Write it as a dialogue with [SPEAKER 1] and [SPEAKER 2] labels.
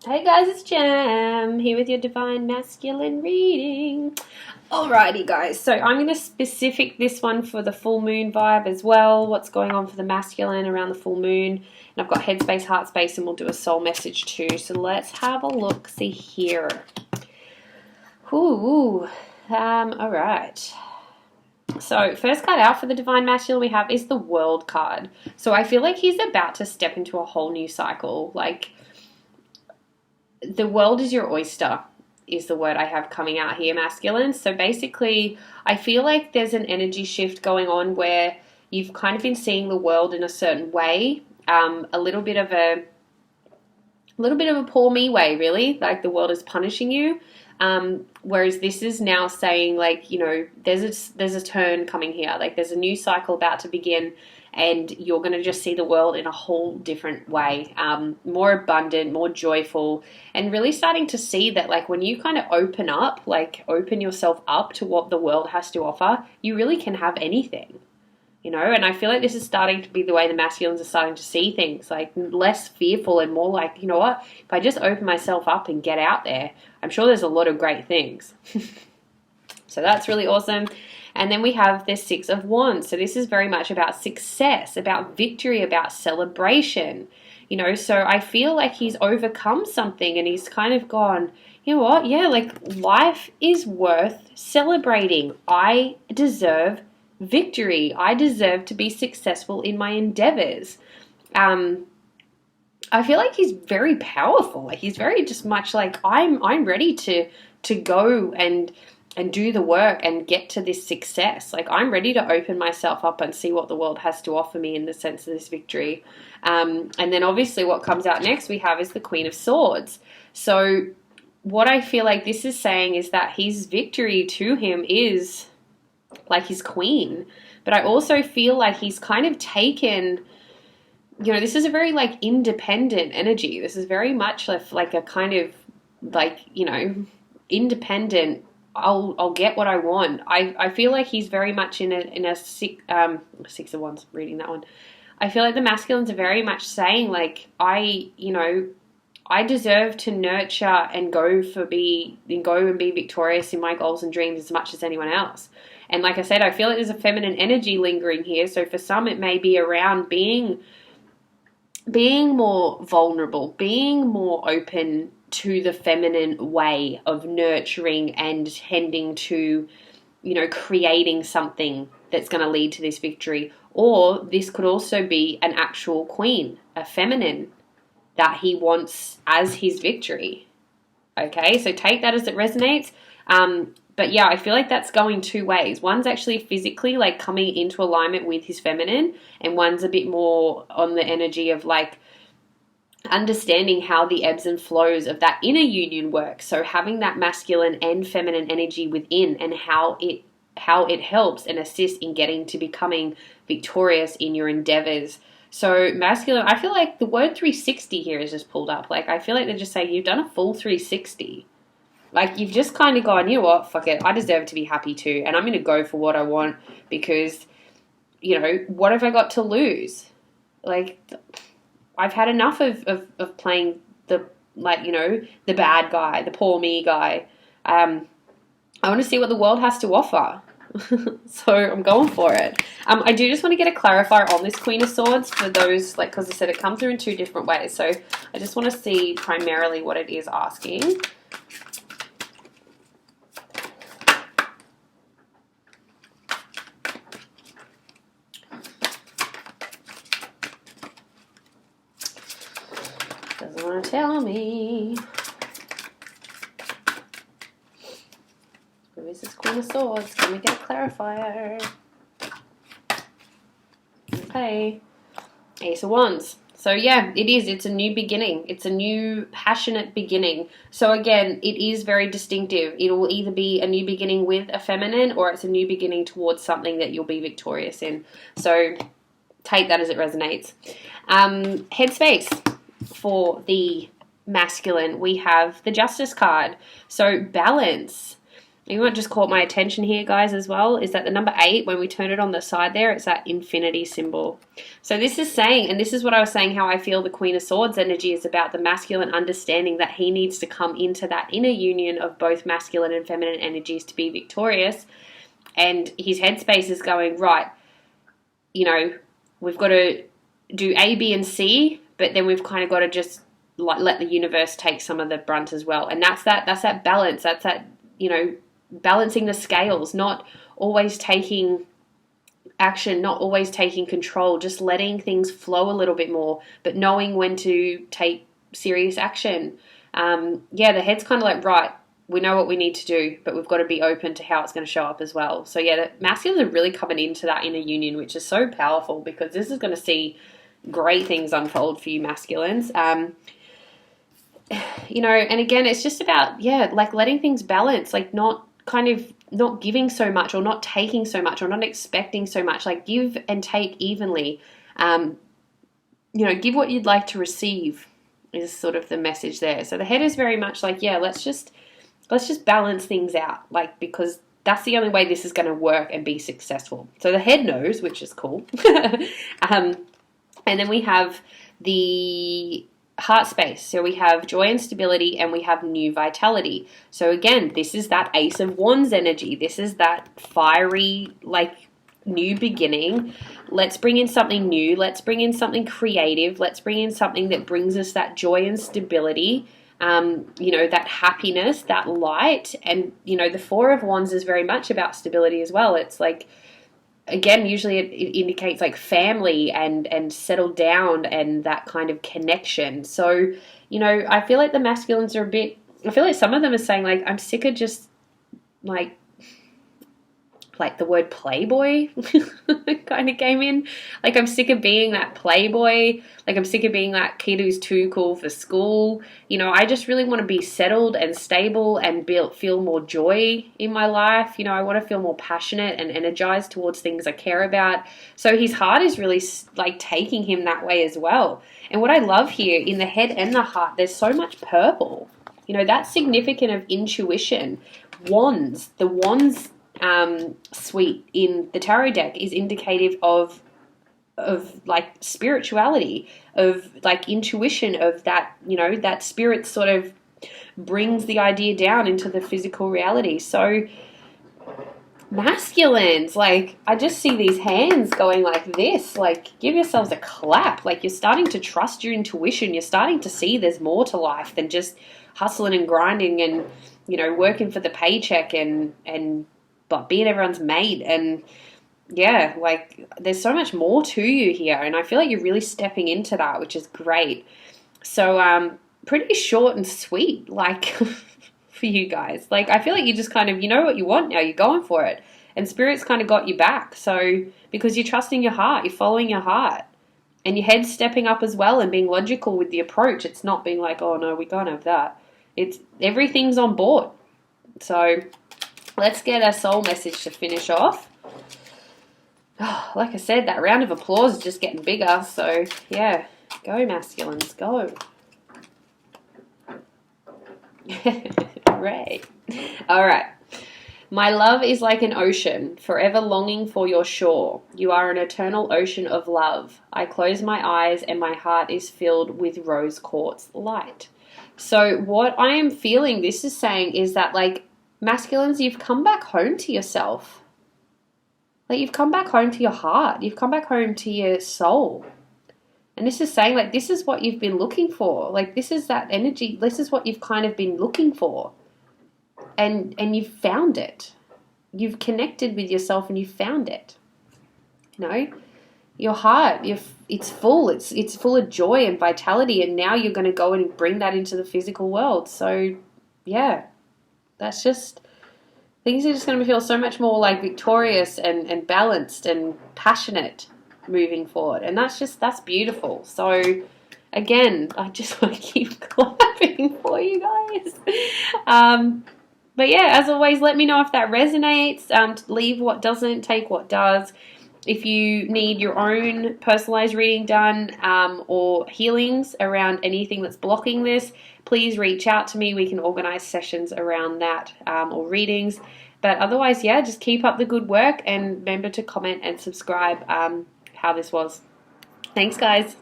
[SPEAKER 1] Hey guys, it's Jam here with your Divine Masculine reading. Alrighty, guys, so I'm going to specific this one for the full moon vibe as well. What's going on for the masculine around the full moon? And I've got headspace, heart space, and we'll do a soul message too. So let's have a look. See here. Alright. So, first card out for the Divine Masculine we have is the World card. So, I feel like he's about to step into a whole new cycle. Like, the world is your oyster, is the word I have coming out here, masculine. So, basically, I feel like there's an energy shift going on where you've kind of been seeing the world in a certain way, a little bit of a poor me way, really. Like, the world is punishing you. Whereas this is now saying, like, you know, there's a turn coming here. Like, there's a new cycle about to begin, and you're going to just see the world in a whole different way, more abundant, more joyful, and really starting to see that, like, when you kind of open yourself up to what the world has to offer, you really can have anything. You know, and I feel like this is starting to be the way the masculines are starting to see things, like less fearful and more like, you know what, if I just open myself up and get out there, I'm sure there's a lot of great things. So that's really awesome. And then we have the Six of Wands. So this is very much about success, about victory, about celebration. You know, so I feel like he's overcome something and he's kind of gone, you know what, yeah, like life is worth celebrating. I deserve victory. I deserve to be successful in my endeavors. I feel like he's very powerful. Like, he's very just much like, I'm ready to go and do the work and get to this success. Like, I'm ready to open myself up and see what the world has to offer me in the sense of this victory. And then obviously what comes out next we have is the Queen of Swords. So what I feel like this is saying is that his victory to him is like his queen, but I also feel like he's kind of taken, you know, this is a very like independent energy. This is very much like a kind of like, you know, independent. I'll get what I want. I feel like he's very much in a Six of Wands, reading that one. I feel like the masculines are very much saying like, I deserve to nurture and go and be victorious in my goals and dreams as much as anyone else. And like I said, I feel like there's a feminine energy lingering here. So for some, it may be around being more vulnerable, being more open to the feminine way of nurturing and tending to, you know, creating something that's going to lead to this victory. Or this could also be an actual queen, a feminine that he wants as his victory. Okay, so take that as it resonates. But yeah, I feel like that's going two ways. One's actually physically like coming into alignment with his feminine, and one's a bit more on the energy of like understanding how the ebbs and flows of that inner union work. So having that masculine and feminine energy within, and how it helps and assists in getting to becoming victorious in your endeavors. So masculine, I feel like the word 360 here is just pulled up. Like, I feel like they're just saying you've done a full 360. Like, you've just kind of gone, you know what, fuck it, I deserve to be happy too, and I'm going to go for what I want because, you know, what have I got to lose? Like, I've had enough of playing the, like, you know, the bad guy, the poor me guy. I want to see what the world has to offer. So I'm going for it. I do just want to get a clarifier on this Queen of Swords for those, like, because I said it comes through in two different ways. So I just want to see primarily what it is asking. Doesn't want to tell me. Who is this Queen of Swords? Can we get a clarifier? Okay. Ace of Wands. So yeah, it is. It's a new beginning. It's a new passionate beginning. So again, it is very distinctive. It will either be a new beginning with a feminine, or it's a new beginning towards something that you'll be victorious in. So take that as it resonates. Headspace for the masculine, we have the Justice card. So balance. You know what just caught my attention here, guys, as well, is that the number 8, when we turn it on the side there, it's that infinity symbol. So this is saying, and this is what I was saying, how I feel the Queen of Swords energy is about the masculine understanding that he needs to come into that inner union of both masculine and feminine energies to be victorious. And his headspace is going, right, you know, we've got to do A, B, and C, but then we've kind of got to just let the universe take some of the brunt as well. And that's that balance. That's that, you know, balancing the scales, not always taking action, not always taking control, just letting things flow a little bit more, but knowing when to take serious action. The head's kind of like, right, we know what we need to do, but we've got to be open to how it's going to show up as well. So yeah, the masculines are really coming into that inner union, which is so powerful, because this is going to see great things unfold for you masculines. You know, and again, it's just about, like letting things balance, like not giving so much or not taking so much or not expecting so much, like give and take evenly. You know, give what you'd like to receive is sort of the message there. So the head is very much like, let's just balance things out, like, because that's the only way this is going to work and be successful. So the head knows, which is cool. And then we have the heart space. So we have joy and stability, and we have new vitality. So again, this is that Ace of Wands energy. This is that fiery, like, new beginning. Let's bring in something new. Let's bring in something creative. Let's bring in something that brings us that joy and stability. You know, that happiness, that light. And, you know, the Four of Wands is very much about stability as well. It's like, again, usually it indicates like family and settle down and that kind of connection. So, you know, I feel like the masculines are I feel like some of them are saying, like, I'm sick of just like the word playboy kind of came in. Like, I'm sick of being that playboy. Like, I'm sick of being that kid who's too cool for school. You know, I just really want to be settled and stable and feel more joy in my life. You know, I want to feel more passionate and energized towards things I care about. So his heart is really like taking him that way as well. And what I love here in the head and the heart, there's so much purple. You know, that's significant of intuition. Wands, the wands suite in the tarot deck is indicative of like spirituality, of like intuition, of that, you know, that spirit sort of brings the idea down into the physical reality. So masculines, like, I just see these hands going like this, like, give yourselves a clap. Like, you're starting to trust your intuition. You're starting to see there's more to life than just hustling and grinding and, you know, working for the paycheck and but being everyone's mate. And like, there's so much more to you here, and I feel like you're really stepping into that, which is great. So pretty short and sweet, like, for you guys. Like, I feel like you just kind of, you know what you want now, you're going for it, and spirit's kind of got you back. So because you're trusting your heart, you're following your heart, and your head's stepping up as well and being logical with the approach. It's not being like, oh no, we can't have that. It's everything's on board. So let's get a soul message to finish off. Oh, like I said, that round of applause is just getting bigger. So, yeah, go masculines, go. Hooray. All right. My love is like an ocean, forever longing for your shore. You are an eternal ocean of love. I close my eyes and my heart is filled with rose quartz light. So what I am feeling this is saying is that, like, masculines, you've come back home to yourself. Like, you've come back home to your heart. You've come back home to your soul. And this is saying, like, this is what you've been looking for. Like, this is that energy. This is what you've kind of been looking for. And you've found it. You've connected with yourself and you've found it. You know? Your heart, it's full. It's full of joy and vitality. And now you're going to go and bring that into the physical world. So, yeah. That's just, things are just going to feel so much more like victorious and balanced and passionate moving forward. And that's beautiful. So again, I just want to keep clapping for you guys. But yeah, as always, let me know if that resonates. Leave what doesn't, take what does. If you need your own personalized reading done or healings around anything that's blocking this, please reach out to me. We can organize sessions around that or readings. But otherwise, yeah, just keep up the good work and remember to comment and subscribe how this was. Thanks, guys.